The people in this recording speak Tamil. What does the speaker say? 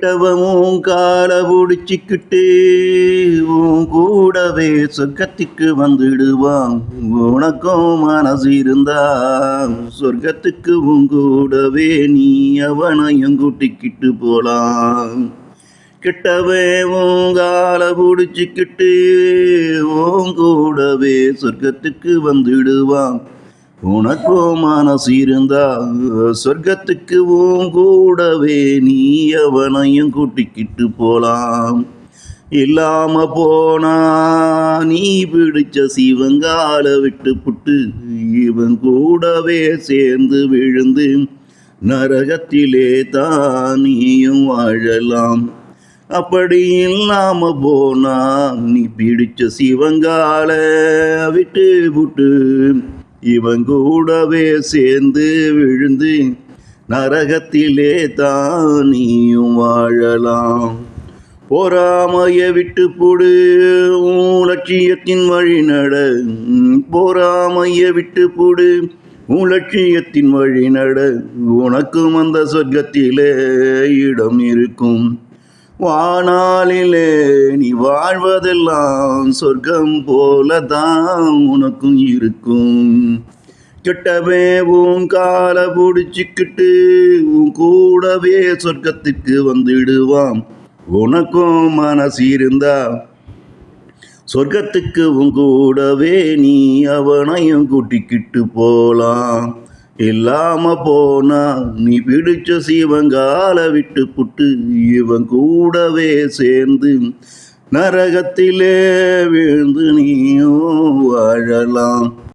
கெட்டவமும் கால பிடிச்சிக்கிட்டு உன் கூடவே சொர்க்கத்துக்கு வந்துடுவான். உனக்கும் மனசு இருந்தா சொர்க்கத்துக்கு உன் கூடவே நீ அவனையும் கூட்டிக்கிட்டு போலாம். கெட்டவன் உன் கால பிடிச்சிக்கிட்டு உன் கூடவே சொர்க்கத்துக்கு வந்துடுவான். உனக்கும் மனசு இருந்தா சொர்க்கத்துக்கு உன் கூடவே நீ அவனையும் கூட்டிக்கிட்டு போலாம். இல்லாம போனா நீ பிடிச்ச சிவங்கால விட்டு புட்டு இவன் கூடவே சேர்ந்து விழுந்து நரகத்திலே தான் நீயும் வாழலாம். அப்படி இல்லாம போனா நீ பிடிச்ச சிவங்கால விட்டு புட்டு இவன் கூடவே சேர்ந்து விழுந்து நரகத்திலே தான் நீயும் வாழலாம். பொறாமைய விட்டு போடு உன் லட்சியத்தின் வழி நட. பொறாமைய விட்டு போடு உன் லட்சியத்தின் வழி நட. உனக்கும் அந்த சொர்க்கத்திலே இடம் இருக்கும். வானாளிலே நீ வாழ்வதெல்லாம் சொர்க்கம் போலதான் உனக்கும் இருக்கும். கெட்டவே உன் கால பிடிச்சிக்கிட்டு உன் கூடவே சொர்க்கத்துக்கு வந்துடுவான். உனக்கும் மனசு இருந்தா சொர்க்கத்துக்கு உன் கூடவே நீ அவனையும் கூட்டிக்கிட்டு போலாம். இல்லாம போனா நீ பிடிச்ச சிவங்கால விட்டு புட்டு இவன் கூடவே சேர்ந்து நரகத்திலே விழுந்து நீயும் வாழலாம்.